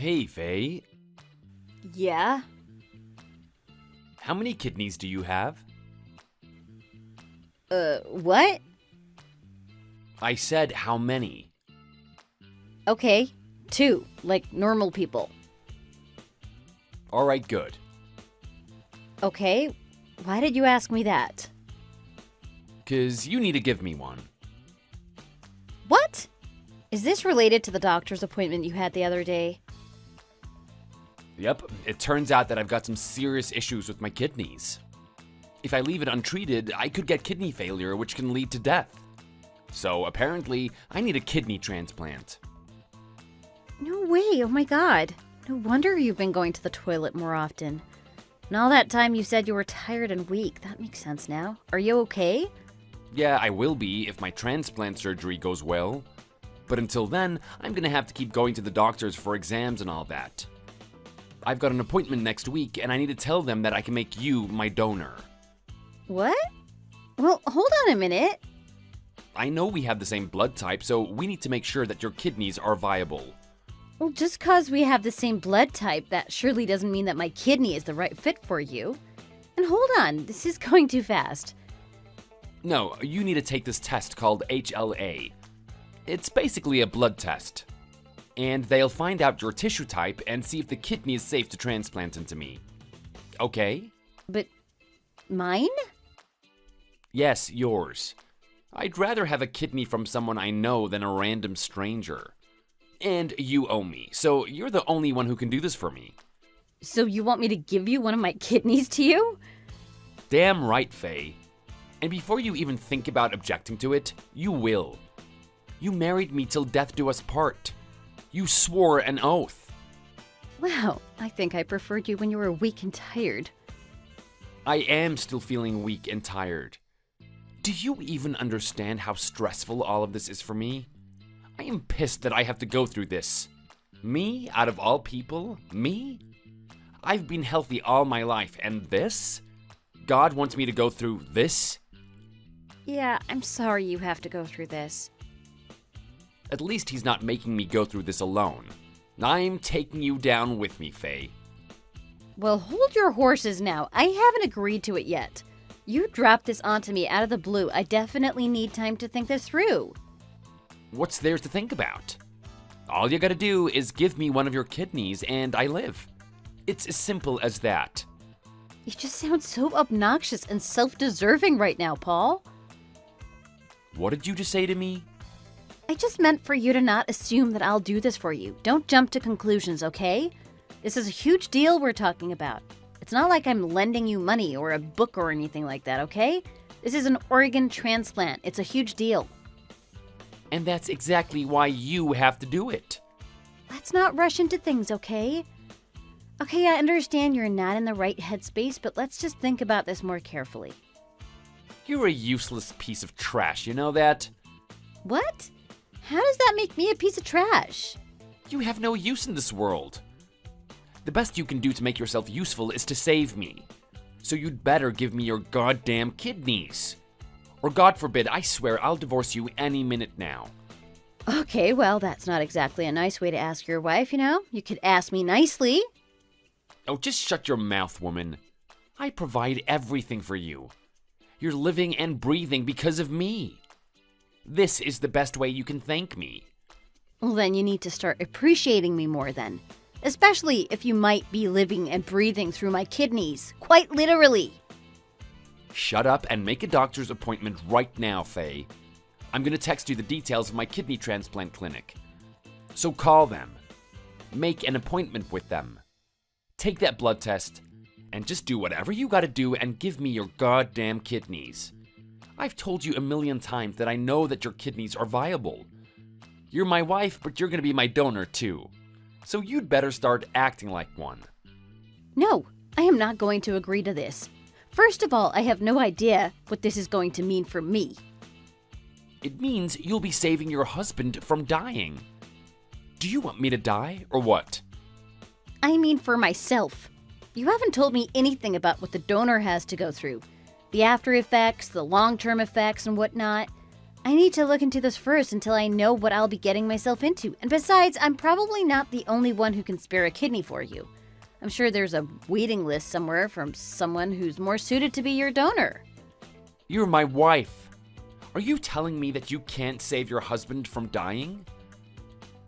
Hey, Faye. Yeah? How many kidneys do you have? What? I said how many. Okay, 2, like normal people. Alright, good. Okay, why did you ask me that? 'Cause you need to give me one. What? Is this related to the doctor's appointment you had the other day? Yep, it turns out that I've got some serious issues with my kidneys. If I leave it untreated, I could get kidney failure, which can lead to death. So apparently, I need a kidney transplant. No way, oh my god. No wonder you've been going to the toilet more often. And all that time you said you were tired and weak. That makes sense now. Are you okay? Yeah, I will be if my transplant surgery goes well. But until then, I'm gonna have to keep going to the doctors for exams and all that. I've got an appointment next week, and I need to tell them that I can make you my donor. What? Well, hold on a minute. I know we have the same blood type, so we need to make sure that your kidneys are viable. Well, just cause we have the same blood type, that surely doesn't mean that my kidney is the right fit for you. And hold on, this is going too fast. No, you need to take this test called HLA. It's basically a blood test. And they'll find out your tissue type and see if the kidney is safe to transplant into me. Okay? But mine? Yes, yours. I'd rather have a kidney from someone I know than a random stranger. And you owe me, so you're the only one who can do this for me. So you want me to give you one of my kidneys to you? Damn right, Faye. And before you even think about objecting to it, you will. You married me till death do us part. You swore an oath. Wow, I think I preferred you when you were weak and tired. I am still feeling weak and tired. Do you even understand how stressful all of this is for me? I am pissed that I have to go through this. Me, out of all people? Me? I've been healthy all my life, and this? God wants me to go through this? Yeah, I'm sorry you have to go through this. At least he's not making me go through this alone. I'm taking you down with me, Faye. Well, hold your horses now. I haven't agreed to it yet. You dropped this onto me out of the blue. I definitely need time to think this through. What's there to think about? All you gotta do is give me one of your kidneys and I live. It's as simple as that. You just sound so obnoxious and self-deserving right now, Paul. What did you just say to me? I just meant for you to not assume that I'll do this for you. Don't jump to conclusions, okay? This is a huge deal we're talking about. It's not like I'm lending you money or a book or anything like that, okay? This is an organ transplant. It's a huge deal. And that's exactly why you have to do it. Let's not rush into things, okay? Okay, I understand you're not in the right headspace, but let's just think about this more carefully. You're a useless piece of trash, you know that? What? How does that make me a piece of trash? You have no use in this world. The best you can do to make yourself useful is to save me. So you'd better give me your goddamn kidneys. Or God forbid, I swear I'll divorce you any minute now. Okay, well, that's not exactly a nice way to ask your wife, you know? You could ask me nicely. Oh, just shut your mouth, woman. I provide everything for you. You're living and breathing because of me. This is the best way you can thank me. Well, then you need to start appreciating me more then. Especially if you might be living and breathing through my kidneys. Quite literally. Shut up and make a doctor's appointment right now, Faye. I'm gonna text you the details of my kidney transplant clinic. So call them. Make an appointment with them. Take that blood test, and just do whatever you gotta do and give me your goddamn kidneys. I've told you a million times that I know that your kidneys are viable. You're my wife, but you're gonna be my donor too. So you'd better start acting like one. No, I am not going to agree to this. First of all, I have no idea what this is going to mean for me. It means you'll be saving your husband from dying. Do you want me to die, or what? I mean for myself. You haven't told me anything about what the donor has to go through. The after effects, the long-term effects, and whatnot. I need to look into this first until I know what I'll be getting myself into. And besides, I'm probably not the only one who can spare a kidney for you. I'm sure there's a waiting list somewhere from someone who's more suited to be your donor. You're my wife. Are you telling me that you can't save your husband from dying?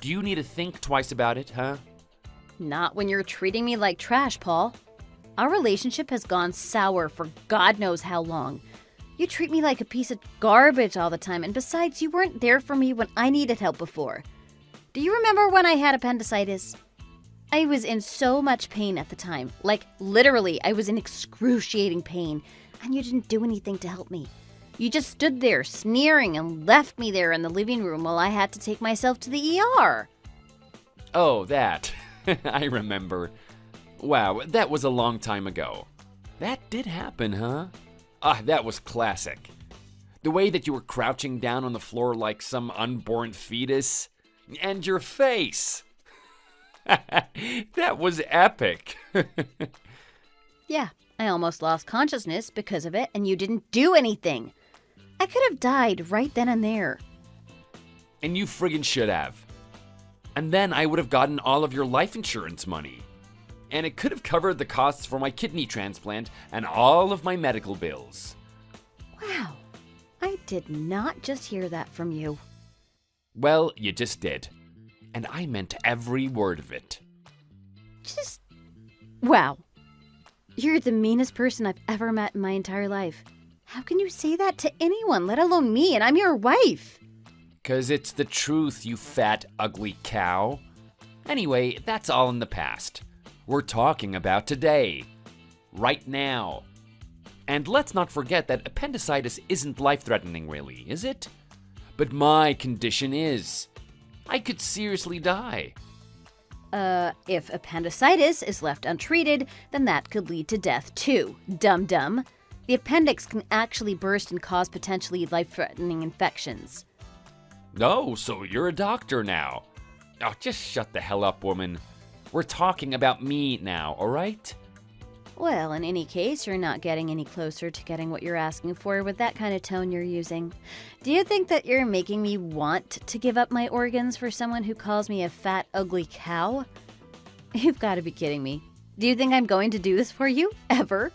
Do you need to think twice about it, huh? Not when you're treating me like trash, Paul. Our relationship has gone sour for God knows how long. You treat me like a piece of garbage all the time, and besides, you weren't there for me when I needed help before. Do you remember when I had appendicitis? I was in so much pain at the time. Like, literally, I was in excruciating pain, and you didn't do anything to help me. You just stood there sneering and left me there in the living room while I had to take myself to the ER. Oh, that. I remember. Wow, that was a long time ago. That did happen, huh? That was classic. The way that you were crouching down on the floor like some unborn fetus. And your face. That was epic. Yeah, I almost lost consciousness because of it, and you didn't do anything. I could have died right then and there. And you friggin' should have. And then I would have gotten all of your life insurance money. And it could have covered the costs for my kidney transplant and all of my medical bills. Wow, I did not just hear that from you. Well, you just did. And I meant every word of it. Wow. You're the meanest person I've ever met in my entire life. How can you say that to anyone, let alone me, and I'm your wife? 'Cause it's the truth, you fat, ugly cow. Anyway, that's all in the past. We're talking about today. Right now. And let's not forget that appendicitis isn't life-threatening, really, is it? But my condition is. I could seriously die. If appendicitis is left untreated, then that could lead to death too. Dum-dum. The appendix can actually burst and cause potentially life-threatening infections. Oh, so you're a doctor now. Oh, just shut the hell up, woman. We're talking about me now, all right? Well, in any case, you're not getting any closer to getting what you're asking for with that kind of tone you're using. Do you think that you're making me want to give up my organs for someone who calls me a fat, ugly cow? You've got to be kidding me. Do you think I'm going to do this for you? Ever?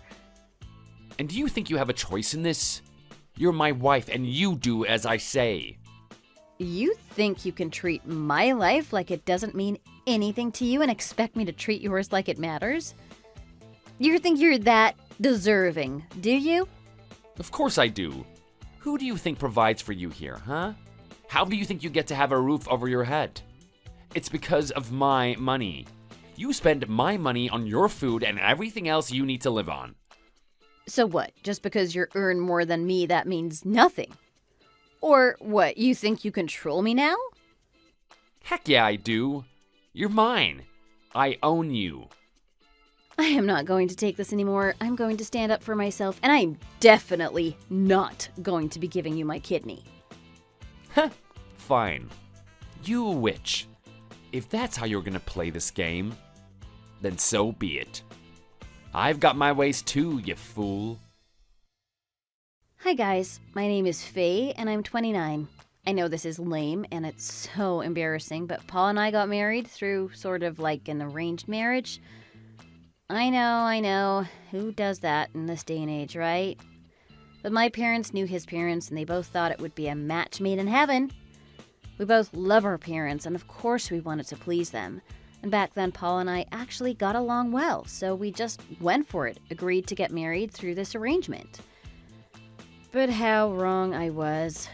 And do you think you have a choice in this? You're my wife, and you do as I say. You think you can treat my life like it doesn't mean anything to you and expect me to treat yours like it matters? You think you're that deserving, do you? Of course I do. Who do you think provides for you here, huh? How do you think you get to have a roof over your head? It's because of my money. You spend my money on your food and everything else you need to live on. So what, just because you earn more than me, that means nothing? Or what, you think you control me now? Heck yeah, I do. You're mine. I own you. I am not going to take this anymore. I'm going to stand up for myself, and I'm definitely not going to be giving you my kidney. Huh, fine. You a witch. If that's how you're gonna play this game, then so be it. I've got my ways too, you fool. Hi guys, my name is Faye, and I'm 29. I know this is lame, and it's so embarrassing, but Paul and I got married through sort of like an arranged marriage. I know. Who does that in this day and age, right? But my parents knew his parents, and they both thought it would be a match made in heaven. We both love our parents, and of course we wanted to please them. And back then, Paul and I actually got along well, so we just went for it, agreed to get married through this arrangement. But how wrong I was.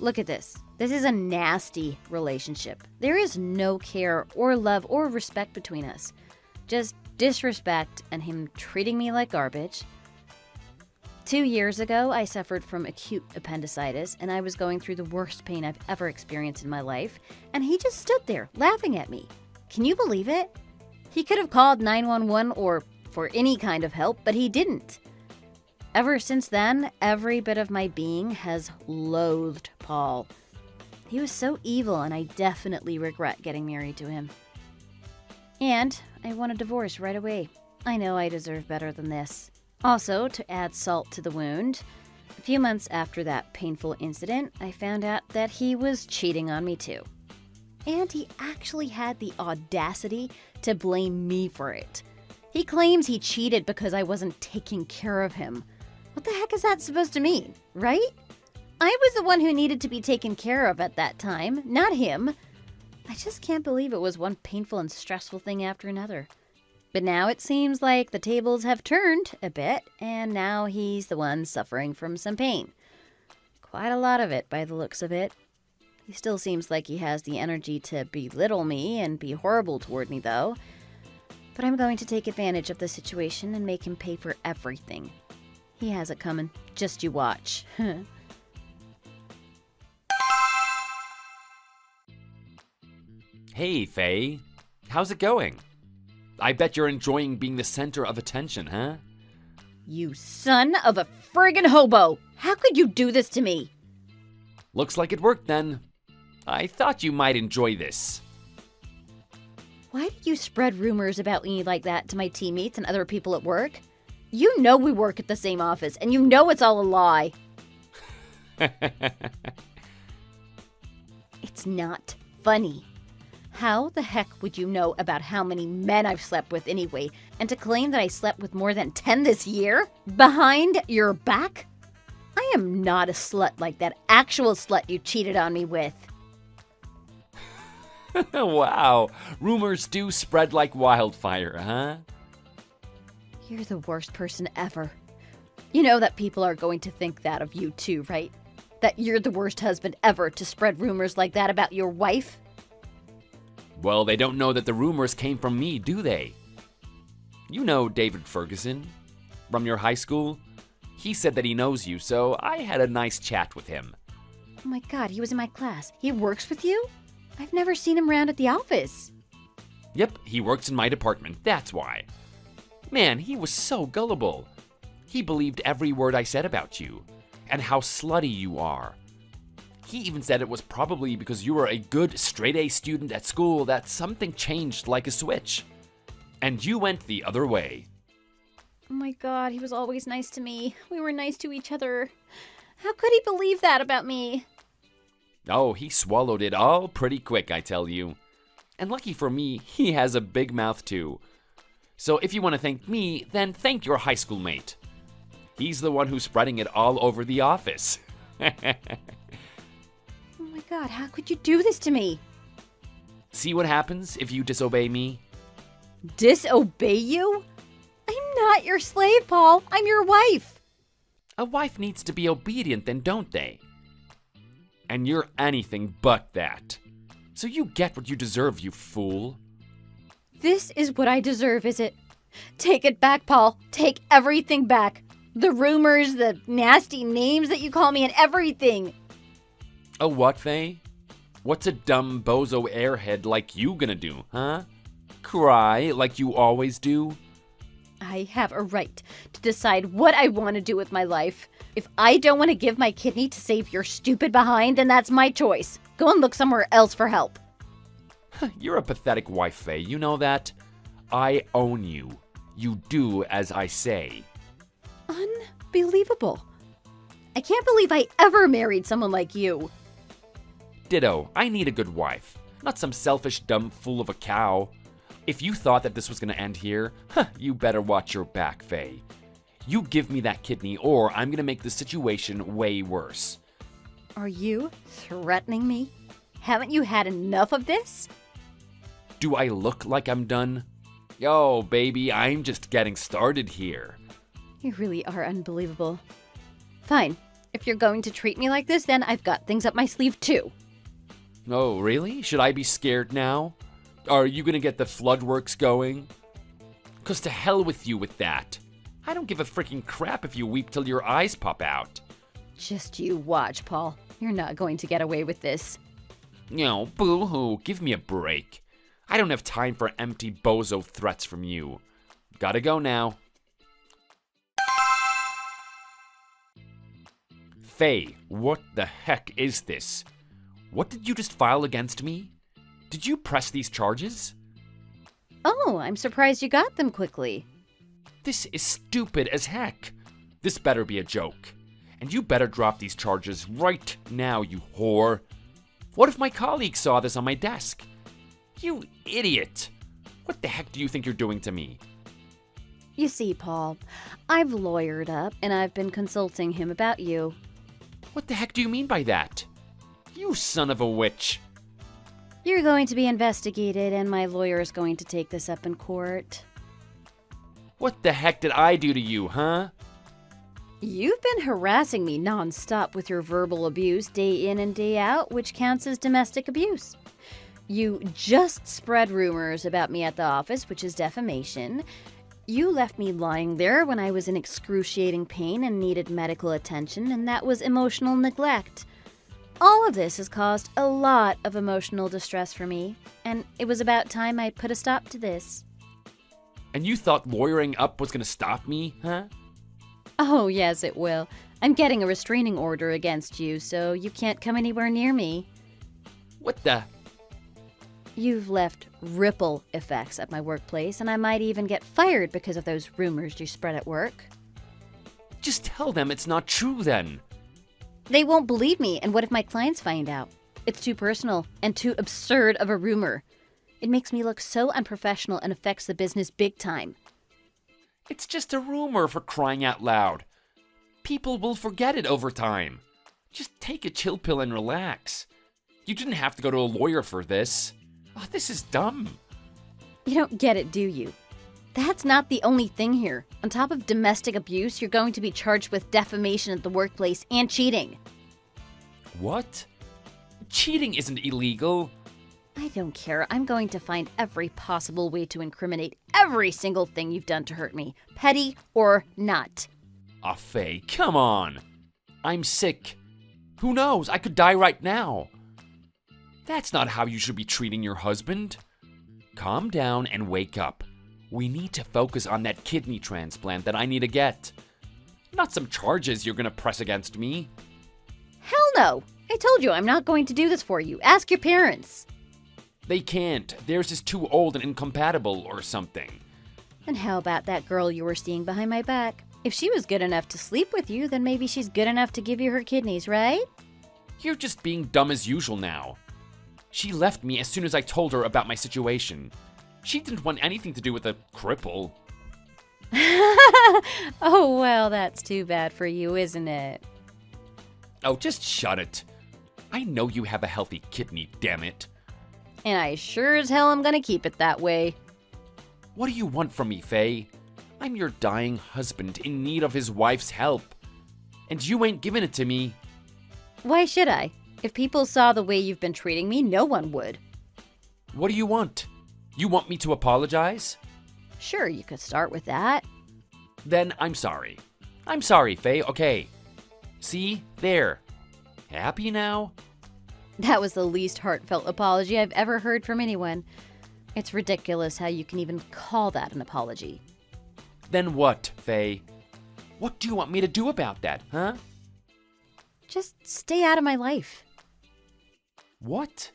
Look at this. This is a nasty relationship. There is no care or love or respect between us. Just disrespect and him treating me like garbage. 2 years ago, I suffered from acute appendicitis, and I was going through the worst pain I've ever experienced in my life, and he just stood there laughing at me. Can you believe it? He could have called 911 or for any kind of help, but he didn't. Ever since then, every bit of my being has loathed Paul. He was so evil, and I definitely regret getting married to him. And I want a divorce right away. I know I deserve better than this. Also, to add salt to the wound, A few months after that painful incident, I found out that he was cheating on me too. And he actually had the audacity to blame me for it. He claims he cheated because I wasn't taking care of him. What the heck is that supposed to mean, right? I was the one who needed to be taken care of at that time, not him. I just can't believe it was one painful and stressful thing after another. But now it seems like the tables have turned a bit, and now he's the one suffering from some pain. Quite a lot of it, by the looks of it. He still seems like he has the energy to belittle me and be horrible toward me, though. But I'm going to take advantage of the situation and make him pay for everything. He has it coming. Just you watch. Hey, Faye. How's it going? I bet you're enjoying being the center of attention, huh? You son of a friggin' hobo! How could you do this to me? Looks like it worked then. I thought you might enjoy this. Why did you spread rumors about me like that to my teammates and other people at work? You know we work at the same office, and you know it's all a lie. It's not funny. How the heck would you know about how many men I've slept with anyway, and to claim that I slept with more than 10 this year? Behind your back? I am not a slut like that actual slut you cheated on me with. Wow, rumors do spread like wildfire, huh? You're the worst person ever. You know that people are going to think that of you too, right? That you're the worst husband ever to spread rumors like that about your wife? Well, they don't know that the rumors came from me, do they? You know David Ferguson from your high school? He said that he knows you, so I had a nice chat with him. Oh my god, he was in my class. He works with you? I've never seen him around at the office. Yep, he works in my department, that's why. Man, he was so gullible. He believed every word I said about you, and how slutty you are. He even said it was probably because you were a good straight-A student at school that something changed like a switch. And you went the other way. Oh my god, he was always nice to me. We were nice to each other. How could he believe that about me? Oh, he swallowed it all pretty quick, I tell you. And lucky for me, he has a big mouth too. So if you want to thank me, then thank your high school mate. He's the one who's spreading it all over the office. Oh my god, how could you do this to me? See what happens if you disobey me? Disobey you? I'm not your slave, Paul. I'm your wife. A wife needs to be obedient then, don't they? And you're anything but that. So you get what you deserve, you fool. This is what I deserve, is it? Take it back, Paul. Take everything back. The rumors, the nasty names that you call me, and everything. A what, Faye? What's a dumb bozo airhead like you gonna do, huh? Cry like you always do? I have a right to decide what I want to do with my life. If I don't want to give my kidney to save your stupid behind, then that's my choice. Go and look somewhere else for help. You're a pathetic wife, Faye. You know that? I own you. You do as I say. Unbelievable. I can't believe I ever married someone like you. Ditto. I need a good wife, not some selfish dumb fool of a cow. If you thought that this was gonna end here, you better watch your back, Faye. You give me that kidney or I'm gonna make the situation way worse. Are you threatening me? Haven't you had enough of this? Do I look like I'm done? Yo, baby, I'm just getting started here. You really are unbelievable. Fine. If you're going to treat me like this, then I've got things up my sleeve too. Oh, really? Should I be scared now? Are you gonna get the flood works going? 'Cause to hell with you with that. I don't give a freaking crap if you weep till your eyes pop out. Just you watch, Paul. You're not going to get away with this. No, boo-hoo, give me a break. I don't have time for empty bozo threats from you. Gotta go now. Faye, what the heck is this? What did you just file against me? Did you press these charges? Oh, I'm surprised you got them quickly. This is stupid as heck. This better be a joke. And you better drop these charges right now, you whore. What if my colleagues saw this on my desk? You idiot! What the heck do you think you're doing to me? You see, Paul, I've lawyered up and I've been consulting him about you. What the heck do you mean by that? You son of a witch! You're going to be investigated and my lawyer is going to take this up in court. What the heck did I do to you, huh? You've been harassing me nonstop with your verbal abuse day in and day out, which counts as domestic abuse. You just spread rumors about me at the office, which is defamation. You left me lying there when I was in excruciating pain and needed medical attention, and that was emotional neglect. All of this has caused a lot of emotional distress for me, and it was about time I put a stop to this. And you thought lawyering up was gonna stop me, huh? Oh, yes, it will. I'm getting a restraining order against you, so you can't come anywhere near me. What the? You've left ripple effects at my workplace, and I might even get fired because of those rumors you spread at work. Just tell them it's not true then. They won't believe me, and what if my clients find out? It's too personal and too absurd of a rumor. It makes me look so unprofessional and affects the business big time. It's just a rumor, for crying out loud. People will forget it over time. Just take a chill pill and relax. You didn't have to go to a lawyer for this. Oh, this is dumb. You don't get it, do you? That's not the only thing here. On top of domestic abuse, you're going to be charged with defamation at the workplace and cheating. What? Cheating isn't illegal. I don't care. I'm going to find every possible way to incriminate every single thing you've done to hurt me, petty or not. Ah, Faye, come on. I'm sick. Who knows? I could die right now. That's not how you should be treating your husband. Calm down and wake up. We need to focus on that kidney transplant that I need to get. Not some charges you're gonna press against me. Hell no! I told you I'm not going to do this for you. Ask your parents. They can't. Theirs is too old and incompatible or something. And how about that girl you were seeing behind my back? If she was good enough to sleep with you, then maybe she's good enough to give you her kidneys, right? You're just being dumb as usual now. She left me as soon as I told her about my situation. She didn't want anything to do with a cripple. Oh, well, that's too bad for you, isn't it? Oh, just shut it. I know you have a healthy kidney, damn it. And I sure as hell am gonna keep it that way. What do you want from me, Faye? I'm your dying husband in need of his wife's help. And you ain't giving it to me. Why should I? If people saw the way you've been treating me, no one would. What do you want? You want me to apologize? Sure, you could start with that. Then I'm sorry. I'm sorry, Faye, okay. See? There. Happy now? That was the least heartfelt apology I've ever heard from anyone. It's ridiculous how you can even call that an apology. Then what, Faye? What do you want me to do about that, huh? Just stay out of my life. What?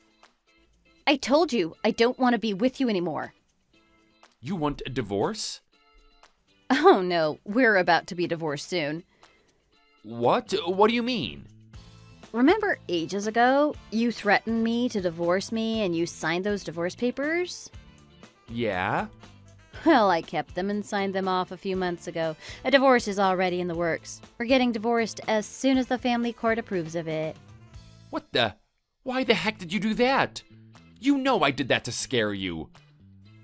I told you, I don't want to be with you anymore. You want a divorce? Oh no, we're about to be divorced soon. What? What do you mean? Remember ages ago, you threatened me to divorce me and you signed those divorce papers? Yeah? Well, I kept them and signed them off a few months ago. A divorce is already in the works. We're getting divorced as soon as the family court approves of it. What the? Why the heck did you do that? You know I did that to scare you.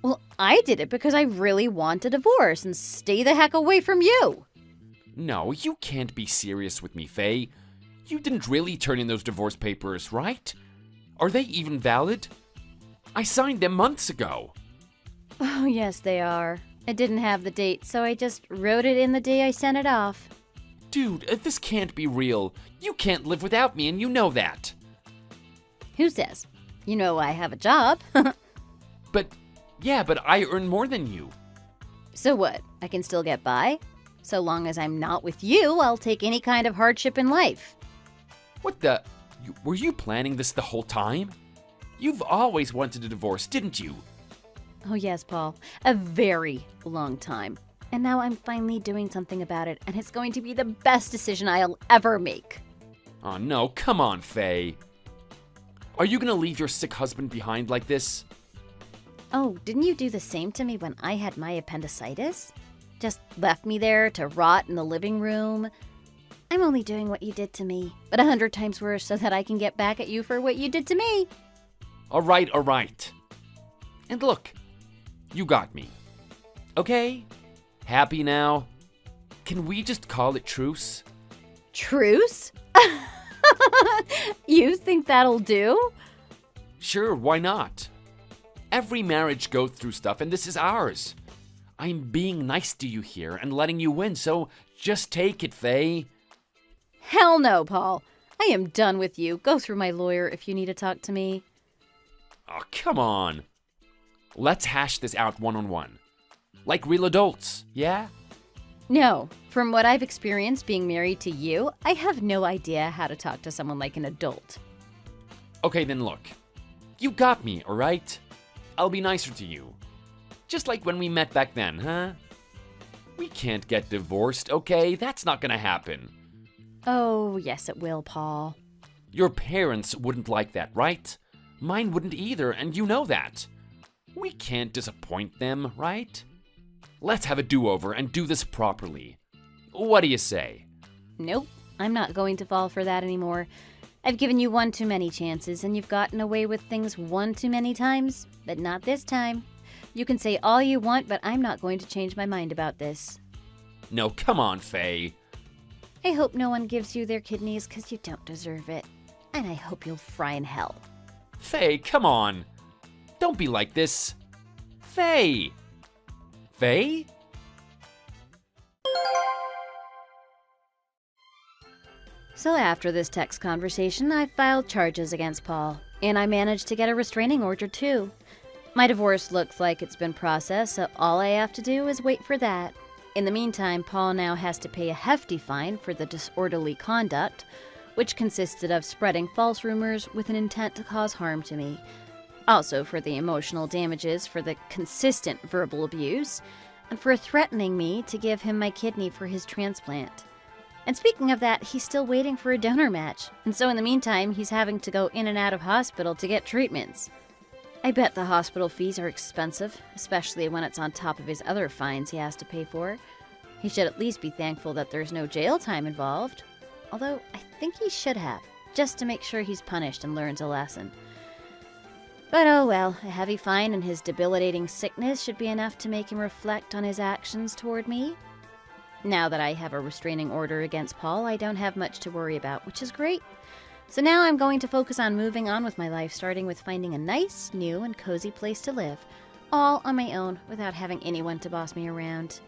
Well, I did it because I really want a divorce and stay the heck away from you. No, you can't be serious with me, Faye. You didn't really turn in those divorce papers, right? Are they even valid? I signed them months ago. Oh, yes, they are. I didn't have the date, so I just wrote it in the day I sent it off. Dude, this can't be real. You can't live without me, and you know that. Who says? You know I have a job. But I earn more than you. So what? I can still get by? So long as I'm not with you, I'll take any kind of hardship in life. What the? Were you planning this the whole time? You've always wanted a divorce, didn't you? Oh yes, Paul. A very long time. And now I'm finally doing something about it, and it's going to be the best decision I'll ever make. Oh no, come on, Faye. Are you gonna leave your sick husband behind like this? Oh, didn't you do the same to me when I had my appendicitis? Just left me there to rot in the living room? I'm only doing what you did to me, but 100 times worse so that I can get back at you for what you did to me. All right. And look, you got me. Okay? Happy now? Can we just call it truce? Truce? You think that'll do? Sure, why not? Every marriage goes through stuff, and this is ours. I'm being nice to you here and letting you win, so just take it, Faye. Hell no, Paul. I am done with you. Go through my lawyer if you need to talk to me. Oh, come on. Let's hash this out one-on-one. Like real adults, yeah? No, from what I've experienced being married to you, I have no idea how to talk to someone like an adult. Okay, then look. You got me, all right? I'll be nicer to you. Just like when we met back then, huh? We can't get divorced, okay? That's not gonna happen. Oh, yes it will, Paul. Your parents wouldn't like that, right? Mine wouldn't either, and you know that. We can't disappoint them, right? Let's have a do-over and do this properly. What do you say? Nope, I'm not going to fall for that anymore. I've given you one too many chances, and you've gotten away with things one too many times, but not this time. You can say all you want, but I'm not going to change my mind about this. No, come on, Faye. I hope no one gives you their kidneys because you don't deserve it. And I hope you'll fry in hell. Faye, come on. Don't be like this. Faye! Faye? So after this text conversation, I filed charges against Paul, and I managed to get a restraining order too. My divorce looks like it's been processed, so all I have to do is wait for that. In the meantime, Paul now has to pay a hefty fine for the disorderly conduct, which consisted of spreading false rumors with an intent to cause harm to me. Also for the emotional damages for the consistent verbal abuse, and for threatening me to give him my kidney for his transplant. And speaking of that, he's still waiting for a donor match, and so in the meantime, he's having to go in and out of hospital to get treatments. I bet the hospital fees are expensive, especially when it's on top of his other fines he has to pay for. He should at least be thankful that there's no jail time involved. Although, I think he should have, just to make sure he's punished and learns a lesson. But oh well, a heavy fine and his debilitating sickness should be enough to make him reflect on his actions toward me. Now that I have a restraining order against Paul, I don't have much to worry about, which is great. So now I'm going to focus on moving on with my life, starting with finding a nice, new, and cozy place to live, all on my own without having anyone to boss me around.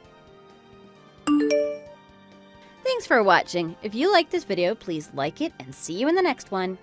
Thanks for watching. If you liked this video, please like it and see you in the next one.